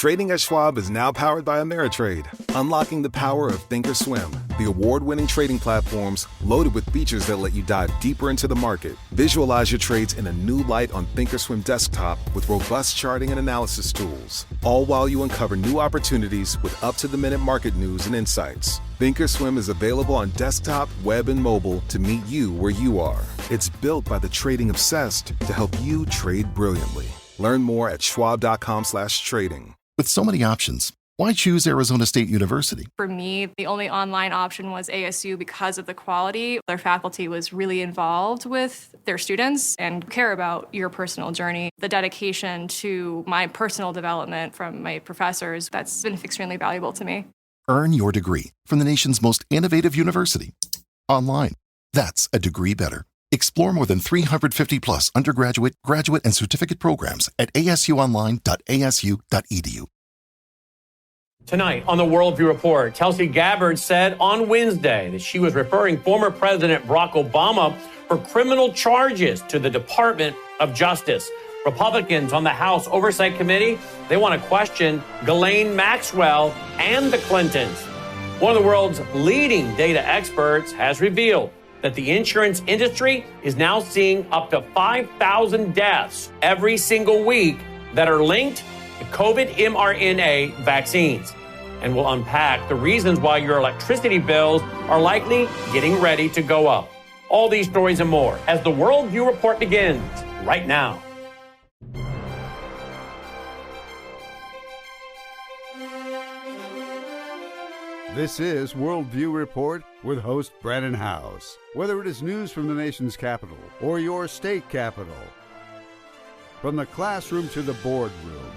Trading at Schwab is now powered by Ameritrade, unlocking the power of Thinkorswim, the award-winning trading platforms loaded with features that let you dive deeper into the market. Visualize your trades in a new light on Thinkorswim desktop with robust charting and analysis tools, all while you uncover new opportunities with up-to-the-minute market news and insights. Thinkorswim is available on desktop, web, and mobile to meet you where you are. It's built by the trading obsessed to help you trade brilliantly. Learn more at schwab.com/trading. With so many options, why choose Arizona State University? For me, the only online option was ASU because of the quality. Their faculty was really involved with their students and care about your personal journey. The dedication to my personal development from my professors, that's been extremely valuable to me. Earn your degree from the nation's most innovative university. Online. That's a degree better. Explore more than 350 plus undergraduate, graduate, and certificate programs at asuonline.asu.edu. Tonight on the Worldview Report, Tulsi Gabbard said on Wednesday that she was referring former President Barack Obama for criminal charges to the Department of Justice. Republicans on the House Oversight Committee, they want to question Ghislaine Maxwell and the Clintons. One of the world's leading data experts has revealed that the insurance industry is now seeing up to 5,000 deaths every single week that are linked to COVID mRNA vaccines. And we'll unpack the reasons why your electricity bills are likely getting ready to go up. All these stories and more as the Worldview Report begins right now. This is Worldview Report with host Brandon House. Whether it is news from the nation's capital or your state capital, from the classroom to the boardroom,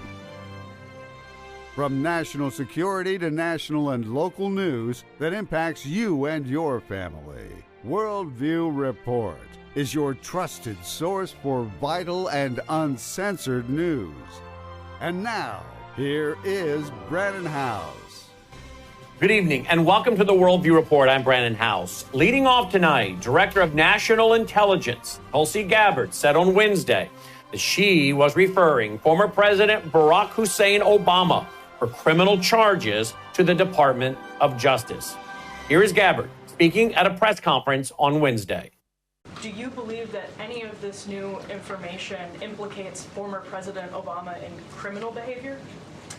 from national security to national and local news that impacts you and your family, Worldview Report is your trusted source for vital and uncensored news. And now, here is Brandon House. Good evening and welcome to the Worldview Report. I'm Brandon House. Leading off tonight, Director of National Intelligence, Tulsi Gabbard, said on Wednesday that she was referring former President Barack Hussein Obama for criminal charges to the Department of Justice. Here is Gabbard speaking at a press conference on Wednesday. Do you believe that any of this new information implicates former President Obama in criminal behavior?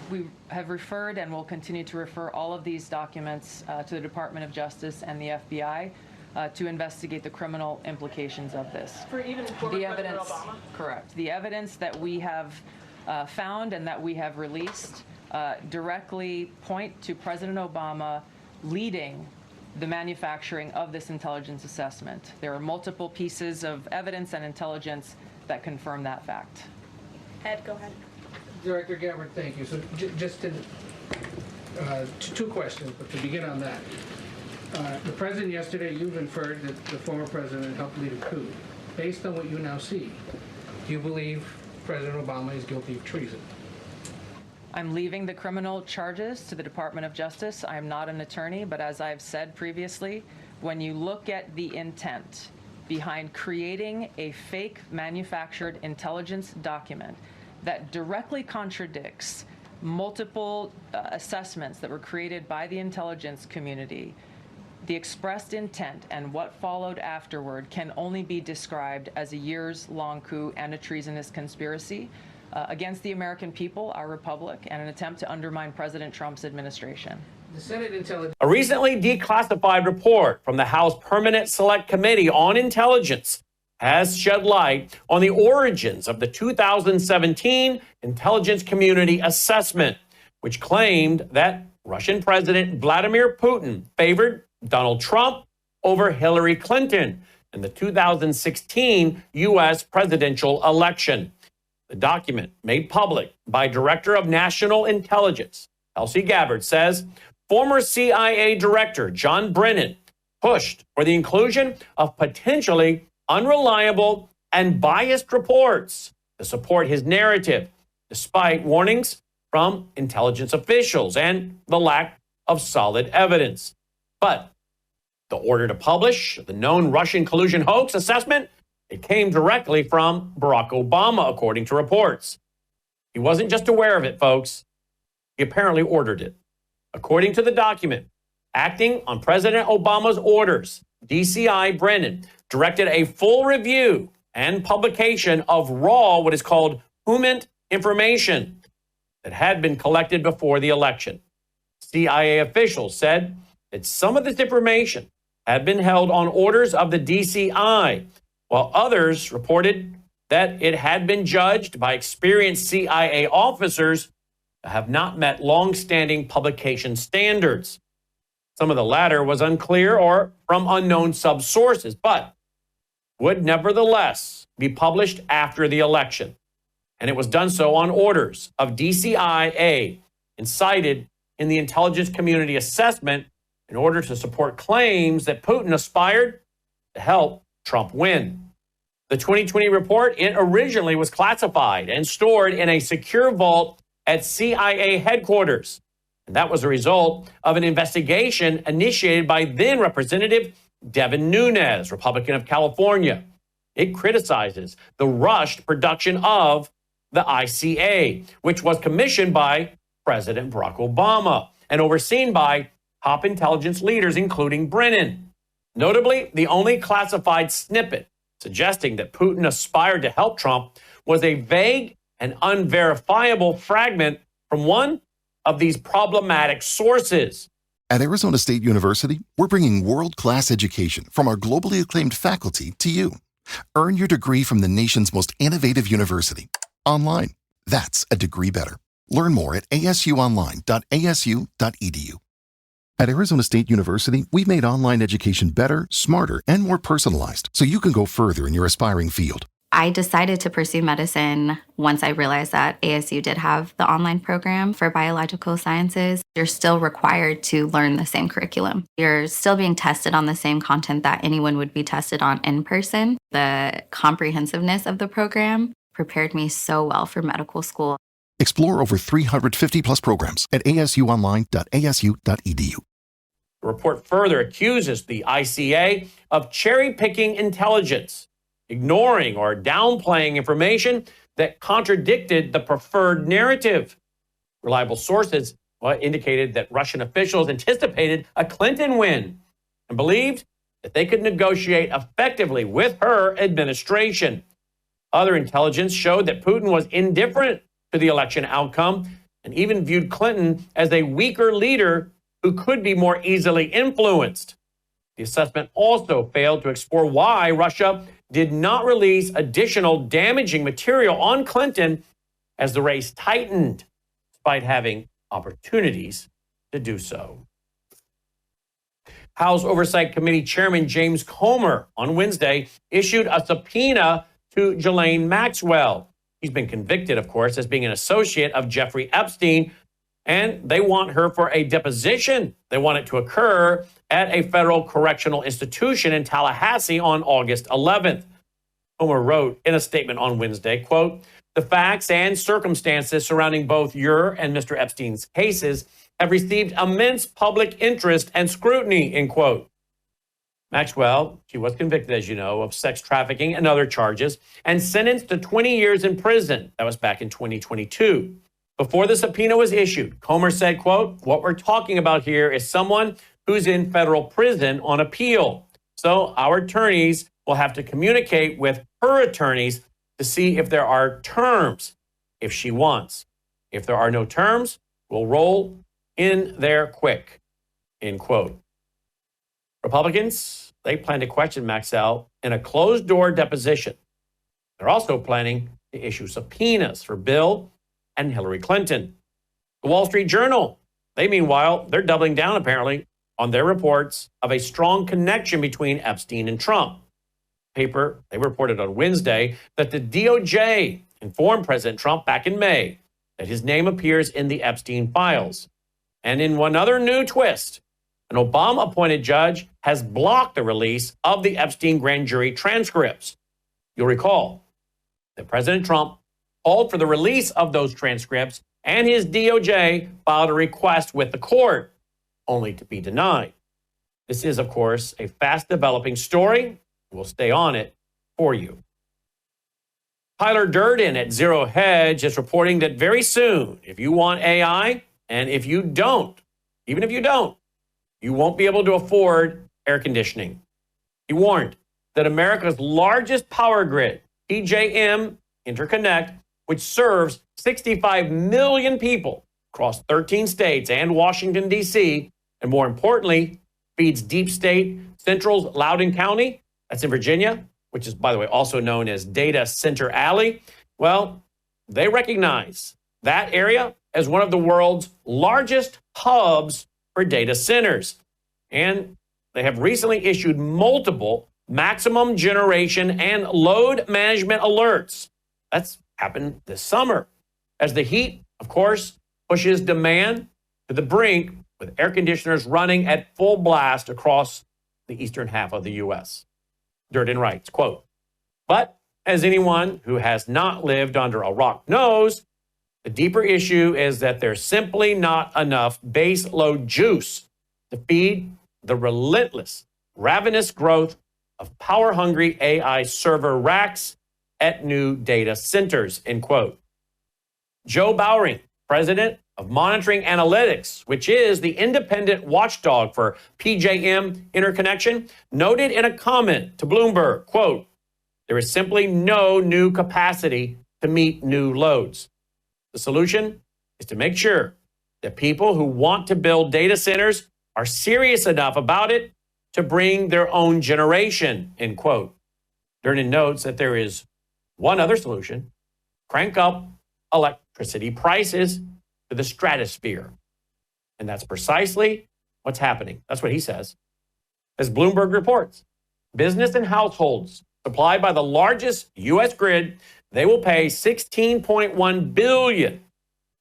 We have referred and will continue to refer all of these documents to the Department of Justice and the FBI to investigate the criminal implications of this. For even former President Obama? Correct. The evidence that we have found and that we have released directly point to President Obama leading the manufacturing of this intelligence assessment. There are multiple pieces of evidence and intelligence that confirm that fact. Ed, go ahead. Director Gabbard, thank you. So just two questions, but to begin on that. The president yesterday, you've inferred that the former president helped lead a coup. Based on what you now see, do you believe President Obama is guilty of treason? I'm leaving the criminal charges to the Department of Justice. I am not an attorney, but as I've said previously, when you look at the intent behind creating a fake manufactured intelligence document that directly contradicts multiple assessments that were created by the intelligence community, the expressed intent and what followed afterward can only be described as a years-long coup and a treasonous conspiracy against the American people, our republic, and an attempt to undermine President Trump's administration. The Senate Intelligence... A recently declassified report from the House Permanent Select Committee on Intelligence has shed light on the origins of the 2017 Intelligence Community Assessment, which claimed that Russian President Vladimir Putin favored Donald Trump over Hillary Clinton in the 2016 U.S. presidential election. The document, made public by Director of National Intelligence, Tulsi Gabbard, says former CIA Director John Brennan pushed for the inclusion of potentially unreliable and biased reports to support his narrative, despite warnings from intelligence officials and the lack of solid evidence. But the order to publish the known Russian collusion hoax assessment, it came directly from Barack Obama, according to reports. He wasn't just aware of it, folks. he apparently ordered it. According to the document, acting on President Obama's orders, DCI Brennan directed a full review and publication of raw, what is called human information that had been collected before the election. CIA officials said that some of this information had been held on orders of the DCI, while others reported that it had been judged by experienced CIA officers to have not met long-standing publication standards. Some of the latter was unclear or from unknown sub-sources, but would nevertheless be published after the election. And it was done so on orders of DCIA and cited in the intelligence community assessment in order to support claims that Putin aspired to help Trump win. The 2020 report, it originally was classified and stored in a secure vault at CIA headquarters. And that was a result of an investigation initiated by then Representative Devin Nunes, Republican of California. It criticizes the rushed production of the ICA, which was commissioned by President Barack Obama and overseen by top intelligence leaders, including Brennan. Notably, the only classified snippet suggesting that Putin aspired to help Trump was a vague and unverifiable fragment from one of these problematic sources. At Arizona State University, we're bringing world-class education from our globally acclaimed faculty to you. Earn your degree from the nation's most innovative university. Online. That's a degree better. Learn more at asuonline.asu.edu. At Arizona State University, we've made online education better, smarter, and more personalized so you can go further in your aspiring field. I decided to pursue medicine once I realized that ASU did have the online program for biological sciences. You're still required to learn the same curriculum. You're still being tested on the same content that anyone would be tested on in person. The comprehensiveness of the program prepared me so well for medical school. Explore over 350 plus programs at asuonline.asu.edu. The report further accuses the ICA of cherry-picking intelligence, ignoring or downplaying information that contradicted the preferred narrative. Reliable sources indicated that Russian officials anticipated a Clinton win and believed that they could negotiate effectively with her administration. Other intelligence showed that Putin was indifferent to the election outcome and even viewed Clinton as a weaker leader who could be more easily influenced. The assessment also failed to explore why Russia did not release additional damaging material on Clinton as the race tightened, despite having opportunities to do so. House Oversight Committee Chairman James Comer on Wednesday issued a subpoena to Ghislaine Maxwell. He's been convicted, of course, as being an associate of Jeffrey Epstein, and they want her for a deposition. They want it to occur at a federal correctional institution in Tallahassee on August 11th. Comer wrote in a statement on Wednesday, quote, "The facts and circumstances surrounding both your and Mr. Epstein's cases have received immense public interest and scrutiny," end quote. Maxwell, she was convicted, as you know, of sex trafficking and other charges and sentenced to 20 years in prison. That was back in 2022. Before the subpoena was issued, Comer said, quote, "What we're talking about here is someone who's in federal prison on appeal. So our attorneys will have to communicate with her attorneys to see if there are terms, if she wants. If there are no terms, we'll roll in there quick," end quote. Republicans, they plan to question Maxwell in a closed-door deposition. They're also planning to issue subpoenas for Bill and Hillary Clinton. The Wall Street Journal, meanwhile, they're doubling down apparently on their reports of a strong connection between Epstein and Trump. They reported on Wednesday that the DOJ informed President Trump back in May that his name appears in the Epstein files. And in one other new twist, an Obama-appointed judge has blocked the release of the Epstein grand jury transcripts. You'll recall that President Trump called for the release of those transcripts, and his DOJ filed a request with the court, only to be denied. This is, of course, a fast-developing story. We'll stay on it for you. Tyler Durden at Zero Hedge is reporting that very soon, if you want AI, And if you don't, even if you don't, you won't be able to afford air conditioning. He warned that America's largest power grid, PJM Interconnect, which serves 65 million people across 13 states and Washington, D.C., and more importantly, feeds deep state Central's Loudoun County, that's in Virginia, which is, by the way, also known as Data Center Alley. Well, they recognize that area as one of the world's largest hubs for data centers. And they have recently issued multiple maximum generation and load management alerts. That's happened this summer as the heat, of course, pushes demand to the brink with air conditioners running at full blast across the eastern half of the U.S. Durden writes, quote, "But as anyone who has not lived under a rock knows, the deeper issue is that there's simply not enough base load juice to feed the relentless, ravenous growth of power-hungry AI server racks at new data centers," end quote. Joe Bowring, president of Monitoring Analytics, which is the independent watchdog for PJM interconnection, noted in a comment to Bloomberg, quote, "There is simply no new capacity to meet new loads. The solution is to make sure that people who want to build data centers are serious enough about it to bring their own generation," end quote. Durden notes that there is one other solution: crank up electricity prices to the stratosphere. And that's precisely what's happening. That's what he says. As Bloomberg reports, business and households supplied by the largest U.S. grid, they will pay $16.1 billion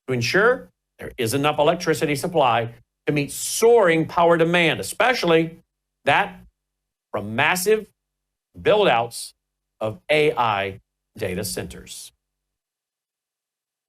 to ensure there is enough electricity supply to meet soaring power demand, especially that from massive build-outs of AI data centers.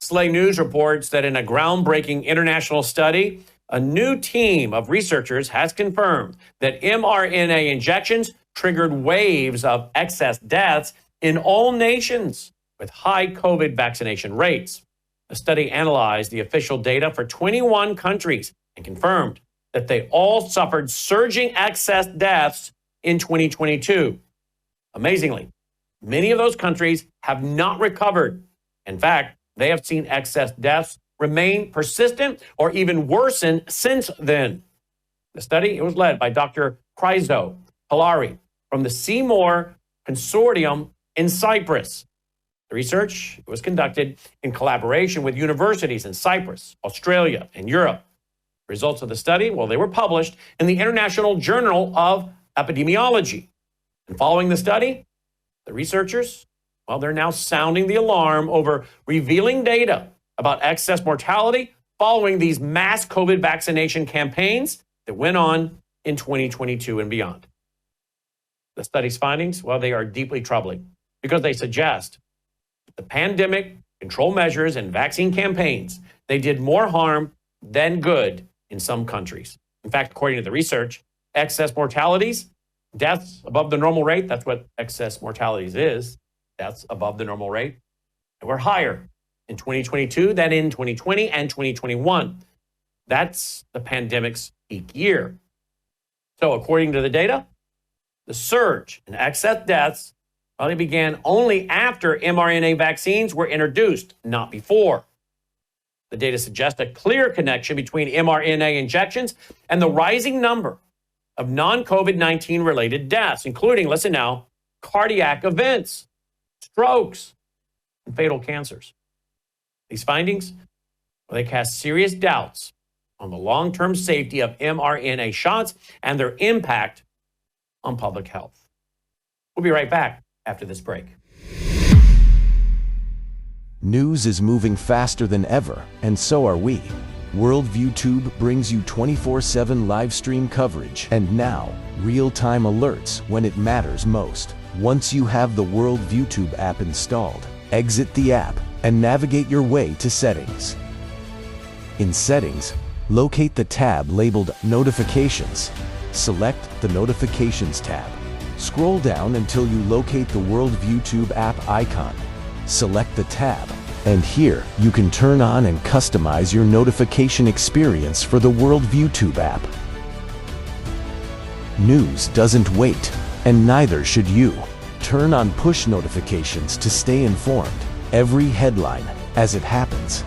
Slay News reports that in a groundbreaking international study, a new team of researchers has confirmed that mRNA injections triggered waves of excess deaths in all nations with high COVID vaccination rates. The study analyzed the official data for 21 countries and confirmed that they all suffered surging excess deaths in 2022. Amazingly, many of those countries have not recovered. In fact, they have seen excess deaths remain persistent or even worsen since then. The study, it was led by Dr. Chryso Hilary from the Seymour Consortium in Cyprus. The research was conducted in collaboration with universities in Cyprus, Australia, and Europe. The results of the study, well, they were published in the International Journal of Epidemiology. And following the study, the researchers, well, they're now sounding the alarm over revealing data about excess mortality following these mass COVID vaccination campaigns that went on in 2022 and beyond. The study's findings, well, they are deeply troubling because they suggest that the pandemic control measures and vaccine campaigns, they did more harm than good in some countries. In fact, according to the research, excess mortalities, deaths above the normal rate, that's what excess mortalities is, deaths above the normal rate, they were higher in 2022 than in 2020 and 2021. That's the pandemic's peak year. So according to the data, the surge in excess deaths probably began only after mRNA vaccines were introduced, not before. The data suggests a clear connection between mRNA injections and the rising number of non-COVID-19 related deaths, including, listen now, cardiac events, strokes, and fatal cancers. These findings, well, they cast serious doubts on the long-term safety of mRNA shots and their impact on public health. We'll be right back after this break. News is moving faster than ever, and so are we. Worldview Tube brings you 24/7 live stream coverage and now real-time alerts when it matters most. Once you have the Worldview Tube app installed, exit the app and navigate your way to Settings. In Settings, locate the tab labeled Notifications. Select the Notifications tab. Scroll down until you locate the Worldview Tube app icon. Select the tab And here, you can turn on and customize your notification experience for the Worldview Tube app. News doesn't wait, and neither should you. Turn on push notifications to stay informed. Every headline as it happens.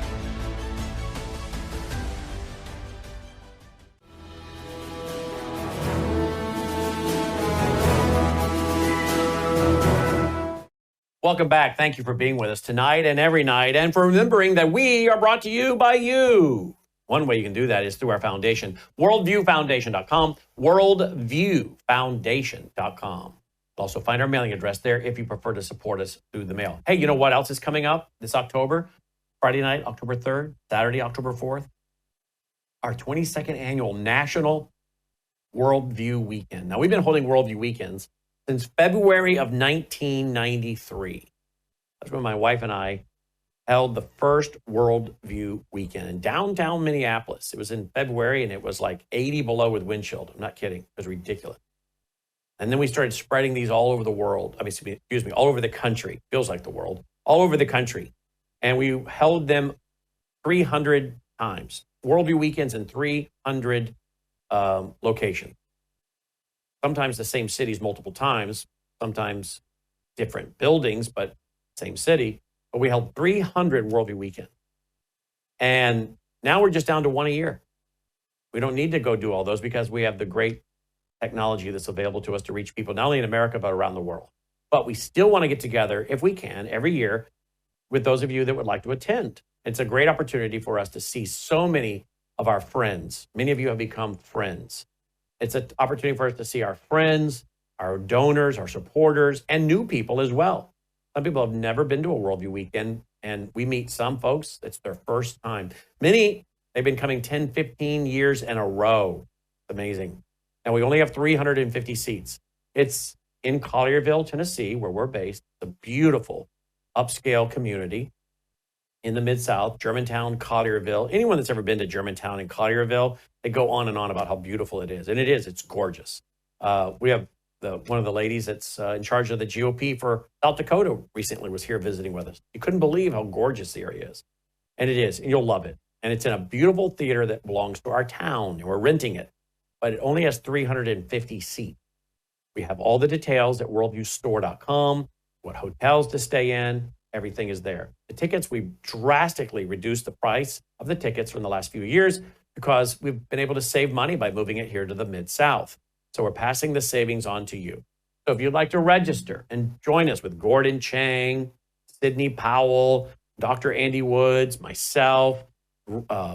Welcome back. Thank you for being with us tonight and every night, and for remembering that we are brought to you by you. One way you can do that is through our foundation, worldviewfoundation.com, worldviewfoundation.com. Also find our mailing address there if you prefer to support us through the mail. Hey, you know what else is coming up this October? Friday night, October 3rd, Saturday, October 4th? Our 22nd annual National Worldview Weekend. Now, we've been holding Worldview Weekends since February of 1993. That's when my wife and I held the first Worldview Weekend in downtown Minneapolis. It was in February, and it was like 80 below with wind chill. I'm not kidding. It was ridiculous. And then we started spreading these all over the world. Excuse me, all over the country. Feels like the world. All over the country. And we held them 300 times. Worldview Weekends in 300 locations. Sometimes the same cities multiple times, sometimes different buildings, but same city. But we held 300 Worldview Weekends. And now we're just down to one a year. We don't need to go do all those because we have the great technology that's available to us to reach people, not only in America, but around the world. But we still want to get together, if we can, every year with those of you that would like to attend. It's a great opportunity for us to see so many of our friends. Many of you have become friends. It's an opportunity for us to see our friends, our donors, our supporters, and new people as well. Some people have never been to a Worldview Weekend, and we meet some folks, it's their first time. Many, they've been coming 10, 15 years in a row. It's amazing. And we only have 350 seats. It's in Collierville, Tennessee, where we're based. It's a beautiful upscale community in the Mid-South, Germantown, Collierville. Anyone that's ever been to Germantown and Collierville, they go on and on about how beautiful it is. And it is, it's gorgeous. We have one of the ladies that's in charge of the GOP for South Dakota recently was here visiting with us. You couldn't believe how gorgeous the area is. And it is, and you'll love it. And it's in a beautiful theater that belongs to our town, and we're renting it. But it only has 350 seats. We have all the details at worldviewstore.com, what hotels to stay in, everything is there. The tickets, we've drastically reduced the price of the tickets from the last few years because we've been able to save money by moving it here to the Mid-South. So we're passing the savings on to you. So if you'd like to register and join us with Gordon Chang, Sidney Powell, Dr. Andy Woods, myself,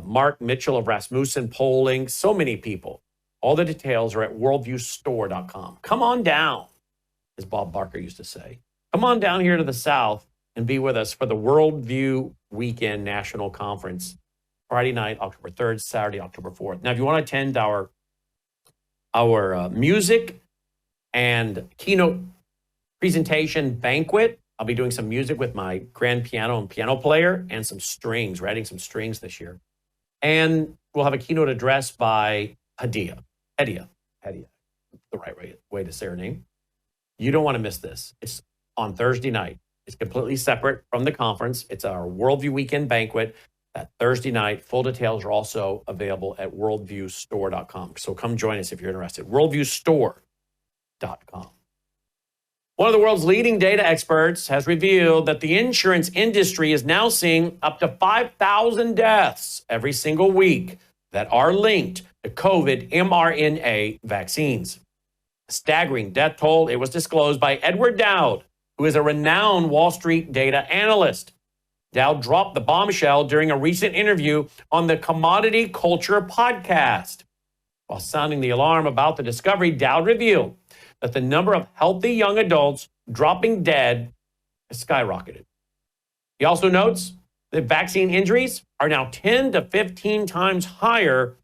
Mark Mitchell of Rasmussen Polling, so many people. All the details are at worldviewstore.com. Come on down, as Bob Barker used to say. Come on down here to the South and be with us for the Worldview Weekend National Conference, Friday night, October 3rd, Saturday, October 4th. Now, if you want to attend our music and keynote presentation banquet, I'll be doing some music with my grand piano and piano player and some strings. We're adding some strings this year. And we'll have a keynote address by Hadia, the right way to say her name. You don't want to miss this. It's on Thursday night. It's completely separate from the conference. It's our Worldview Weekend banquet that Thursday night. Full details are also available at worldviewstore.com. So come join us if you're interested. Worldviewstore.com. One of the world's leading data experts has revealed that the insurance industry is now seeing up to 5,000 deaths every single week that are linked to COVID mRNA vaccines. A staggering death toll. It was disclosed by Edward Dowd, who is a renowned Wall Street data analyst. Dowd dropped the bombshell during a recent interview on the Commodity Culture podcast. While sounding the alarm about the discovery, Dowd revealed that the number of healthy young adults dropping dead has skyrocketed. He also notes that vaccine injuries are now 10 to 15 times higher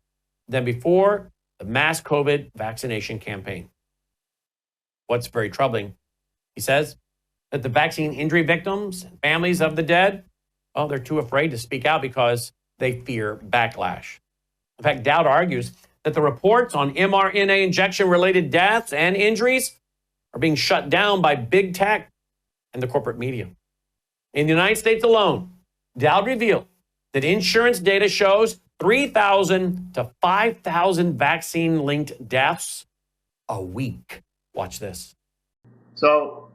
than before the mass COVID vaccination campaign. What's very troubling, he says, that the vaccine injury victims and families of the dead, well, they're too afraid to speak out because they fear backlash. In fact, Dowd argues that the reports on mRNA injection-related deaths and injuries are being shut down by big tech and the corporate media. In the United States alone, Dowd revealed that insurance data shows 3,000 to 5,000 vaccine-linked deaths a week. Watch this. So,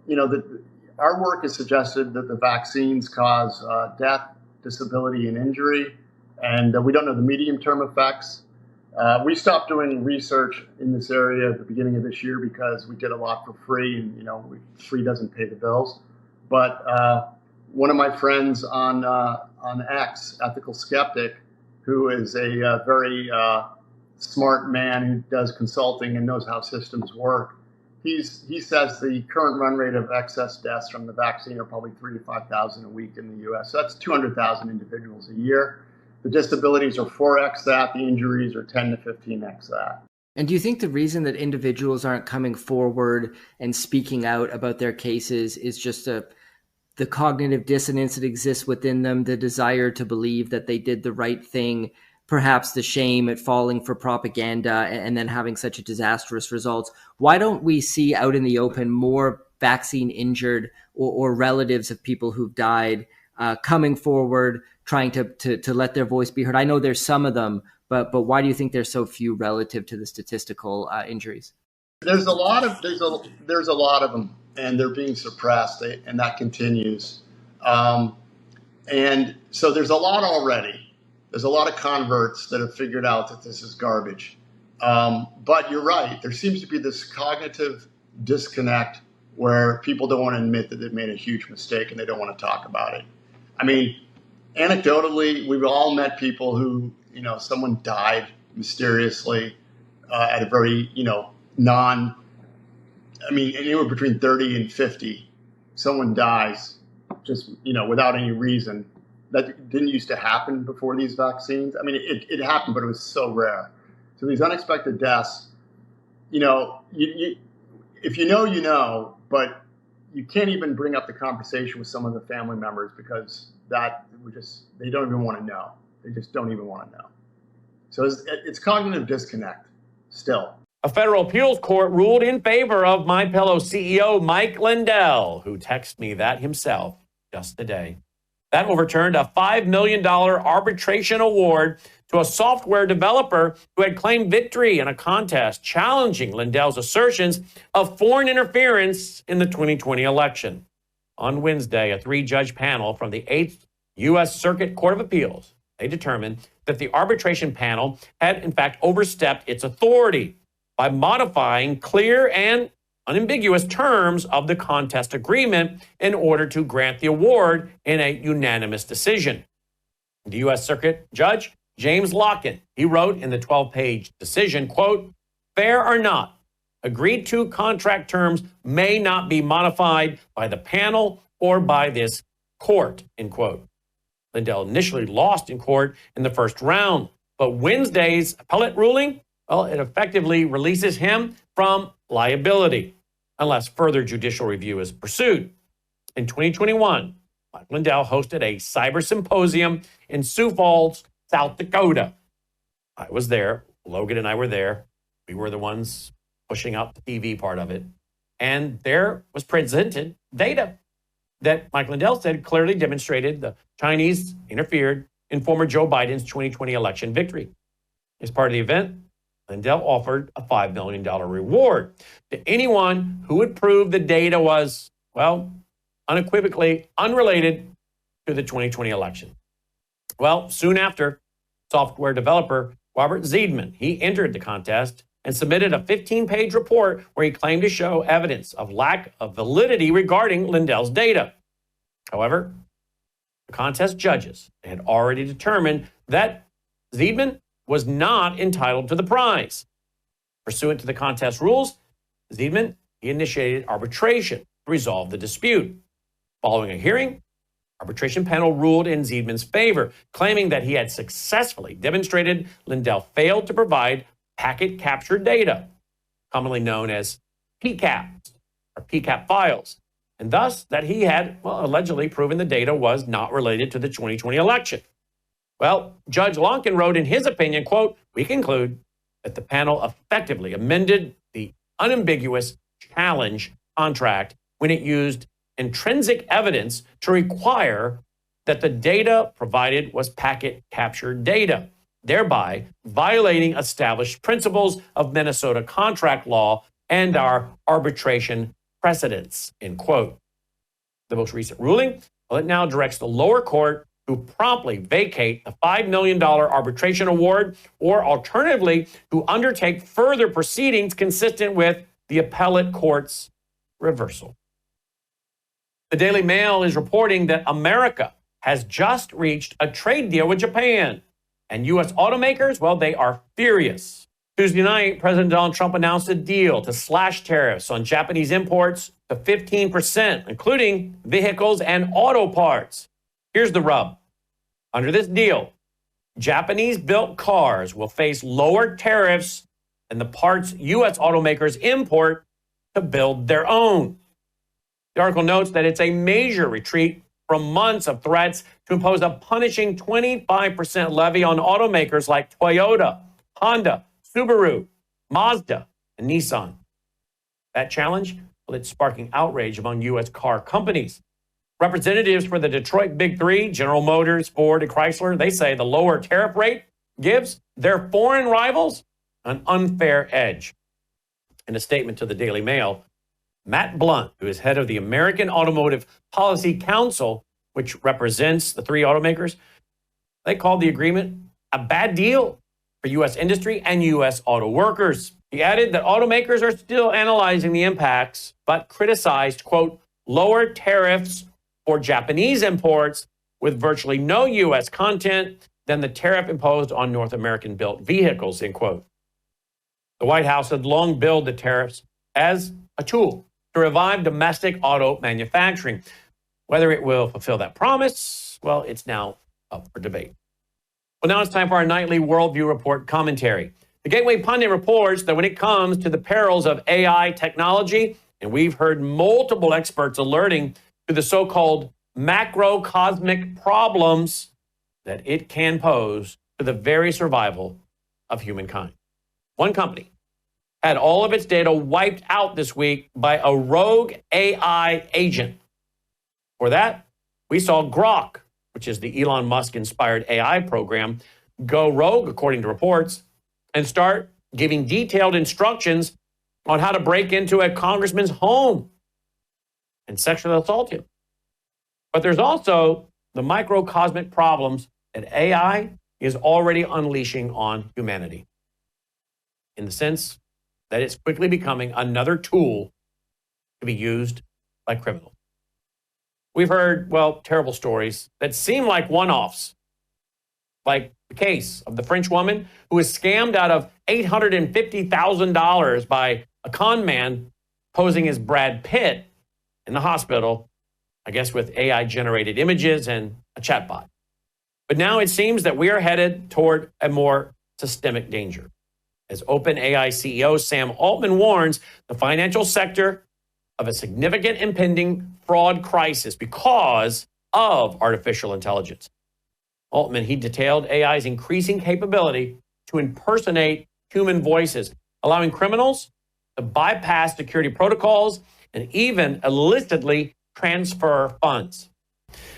our work has suggested that the vaccines cause death, disability, and injury, and we don't know the medium-term effects. We stopped doing research in this area at the beginning of this year because we did a lot for free, and free doesn't pay the bills. But one of my friends on X, Ethical Skeptic, who is a very smart man who does consulting and knows how systems work, he says the current run rate of excess deaths from the vaccine are probably 3,000 to 5,000 a week in the U.S. So that's 200,000 individuals a year. The disabilities are 4x that. The injuries are 10 to 15x that. And do you think the reason that individuals aren't coming forward and speaking out about their cases is just the cognitive dissonance that exists within them, the desire to believe that they did the right thing, perhaps the shame at falling for propaganda and then having such a disastrous results? Why don't we see out in the open more vaccine injured or relatives of people who've died coming forward, trying to let their voice be heard? I know there's some of them, but why do you think there's so few relative to the statistical injuries? There's a lot of them, and they're being suppressed, and that continues. And so there's a lot already. There's a lot of converts that have figured out that this is garbage. But you're right. There seems to be this cognitive disconnect where people don't want to admit that they've made a huge mistake and they don't want to talk about it. I mean, anecdotally, we've all met people who, someone died mysteriously at a very, anywhere between 30 and 50. Someone dies just, without any reason. That didn't used to happen before these vaccines. I mean, it happened, but it was so rare. So these unexpected deaths, if you know, but you can't even bring up the conversation with some of the family members because they don't even want to know. They just don't even want to know. So it's cognitive disconnect still. A federal appeals court ruled in favor of MyPillow CEO Mike Lindell, who texted me that himself just today. That overturned a $5 million arbitration award to a software developer who had claimed victory in a contest challenging Lindell's assertions of foreign interference in the 2020 election. On Wednesday, a 3-judge panel from the 8th U.S. Circuit Court of Appeals, they determined that the arbitration panel had, in fact, overstepped its authority by modifying clear and unambiguous terms of the contest agreement in order to grant the award in a unanimous decision. The U.S. Circuit Judge James Locken, he wrote in the 12-page decision, quote, "Fair or not, agreed to contract terms may not be modified by the panel or by this court," end quote. Lindell initially lost in court in the first round, but Wednesday's appellate ruling, it effectively releases him from liability unless further judicial review is pursued. In 2021, Mike Lindell hosted a cyber symposium in Sioux Falls, South Dakota. I was there. Logan and I were there. We were the ones pushing out the TV part of it. And there was presented data that Mike Lindell said clearly demonstrated the Chinese interfered in former Joe Biden's 2020 election victory. As part of the event, Lindell offered a $5 million reward to anyone who would prove the data was, unequivocally unrelated to the 2020 election. Well, soon after, software developer Robert Zeidman, he entered the contest and submitted a 15-page report where he claimed to show evidence of lack of validity regarding Lindell's data. However, the contest judges had already determined that Zeidman was not entitled to the prize. Pursuant to the contest rules, Zeidman, he initiated arbitration to resolve the dispute. Following a hearing, arbitration panel ruled in Zeidman's favor, claiming that he had successfully demonstrated Lindell failed to provide packet captured data, commonly known as PCAPs or PCAP files, and thus that he had, allegedly proven the data was not related to the 2020 election. Well, Judge Lonkin wrote in his opinion, quote, "We conclude that the panel effectively amended the unambiguous challenge contract when it used intrinsic evidence to require that the data provided was packet captured data, thereby violating established principles of Minnesota contract law and our arbitration precedents, end quote. The most recent ruling, well, it now directs the lower court to promptly vacate the $5 million arbitration award or alternatively to undertake further proceedings consistent with the appellate court's reversal. The Daily Mail is reporting that America has just reached a trade deal with Japan. And U.S. automakers, well, they are furious. Tuesday night, President Donald Trump announced a deal to slash tariffs on Japanese imports to 15%, including vehicles and auto parts. Here's the rub. Under this deal, Japanese-built cars will face lower tariffs than the parts U.S. automakers import to build their own. The article notes that it's a major retreat from months of threats to impose a punishing 25% levy on automakers like Toyota, Honda, Subaru, Mazda, and Nissan. That challenge, well, it's sparking outrage among U.S. car companies. Representatives for the Detroit Big Three, General Motors, Ford, and Chrysler, they say the lower tariff rate gives their foreign rivals an unfair edge. In a statement to the Daily Mail, Matt Blunt, who is head of the American Automotive Policy Council, which represents the three automakers, they called the agreement a bad deal for U.S. industry and U.S. auto workers. He added that automakers are still analyzing the impacts, but criticized, quote, lower tariffs for Japanese imports with virtually no U.S. content than the tariff imposed on North American-built vehicles, end quote. The White House had long billed the tariffs as a tool to revive domestic auto manufacturing. Whether it will fulfill that promise, well, it's now up for debate. Well, now it's time for our nightly Worldview Report commentary. The Gateway Pundit reports that when it comes to the perils of AI technology, and we've heard multiple experts alerting to the so-called macrocosmic problems that it can pose to the very survival of humankind. One company had all of its data wiped out this week by a rogue AI agent. For that, we saw Grok, which is the Elon Musk-inspired AI program, go rogue, according to reports, and start giving detailed instructions on how to break into a congressman's home and sexually assault him. But there's also the microcosmic problems that AI is already unleashing on humanity, in the sense that it's quickly becoming another tool to be used by criminals. We've heard, well, terrible stories that seem like one-offs, like the case of the French woman who was scammed out of $850,000 by a con man posing as Brad Pitt in the hospital, I guess with AI-generated images and a chatbot. But now it seems that we are headed toward a more systemic danger. As OpenAI CEO Sam Altman warns the financial sector of a significant impending fraud crisis because of artificial intelligence. Altman, he detailed AI's increasing capability to impersonate human voices, allowing criminals to bypass security protocols and even illicitly transfer funds.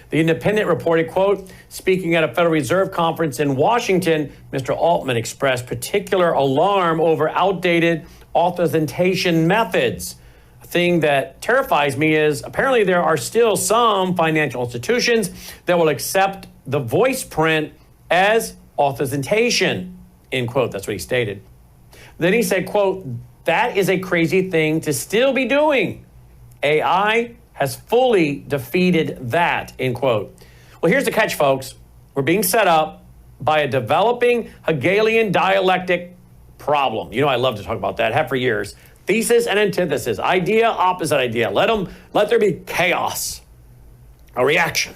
The Independent reported, quote, speaking at a Federal Reserve conference in Washington, Mr. Altman expressed particular alarm over outdated authentication methods. A thing that terrifies me is apparently there are still some financial institutions that will accept the voice print as authentication, end quote. That's what he stated. Then he said, quote, that is a crazy thing to still be doing. AI has fully defeated that, end quote. Well, here's the catch, folks. We're being set up by a developing Hegelian dialectic problem. You know, I love to talk about that, have for years. Thesis and antithesis, idea, opposite idea. Let there be chaos, a reaction.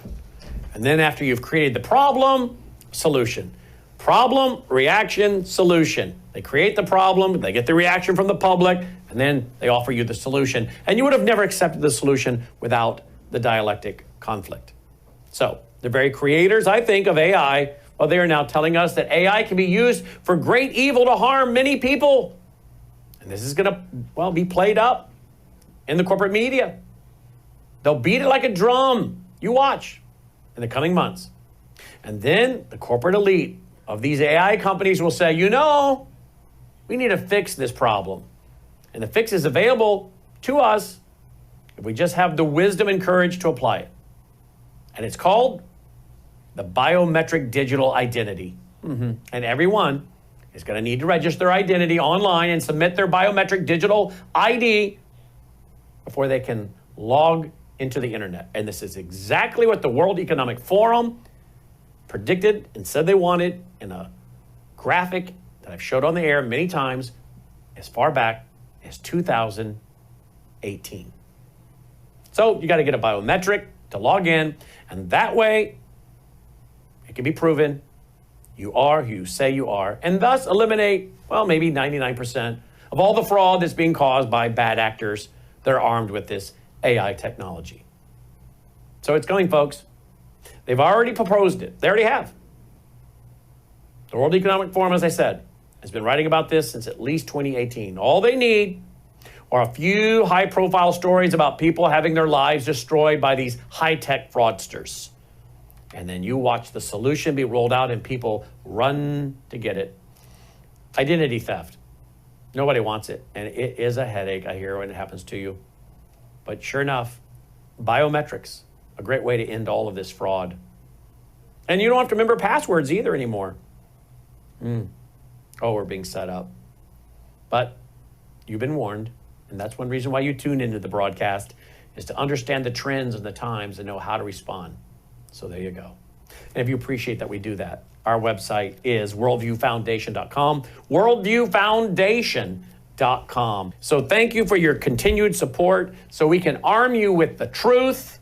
And then after you've created the problem, solution. Problem, reaction, solution. They create the problem, they get the reaction from the public, and then they offer you the solution. And you would have never accepted the solution without the dialectic conflict. So the very creators, I think, of AI, well, they are now telling us that AI can be used for great evil to harm many people. And this is going to, well, be played up in the corporate media. They'll beat it like a drum. You watch. in the coming months. And then the corporate elite of these AI companies will say, you know, we need to fix this problem. And the fix is available to us if we just have the wisdom and courage to apply it. And it's called the biometric digital identity. And everyone is going to need to register their identity online and submit their biometric digital ID before they can log into the internet. And this is exactly what the World Economic Forum predicted and said they wanted in a graphic that I've showed on the air many times as far back as 2018. So you got to get a biometric to log in, and that way it can be proven you are who you say you are, and thus eliminate, well, maybe 99% of all the fraud that's being caused by bad actors that are armed with this AI technology. So it's coming, folks. They've already proposed it. They already have. The World Economic Forum, as I said, has been writing about this since at least 2018. All they need are a few high-profile stories about people having their lives destroyed by these high-tech fraudsters. And then you watch the solution be rolled out and people run to get it. Identity theft. Nobody wants it. And it is a headache, I hear, when it happens to you. But sure enough, biometrics, a great way to end all of this fraud. And you don't have to remember passwords either anymore. Oh, we're being set up. But you've been warned. And that's one reason why you tune into the broadcast, is to understand the trends and the times and know how to respond. So there you go. And if you appreciate that we do that, our website is worldviewfoundation.com, worldviewfoundation.com. So thank you for your continued support so we can arm you with the truth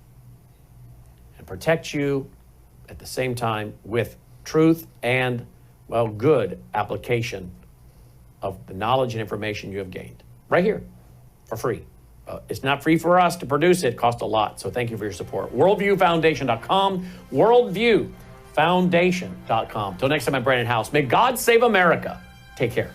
and protect you at the same time with truth and, well, good application of the knowledge and information you have gained right here for free. It's not free for us to produce. It costs a lot. So thank you for your support. Worldviewfoundation.com, worldviewfoundation.com. Till next time, I'm Brandon House. May God save America. Take care.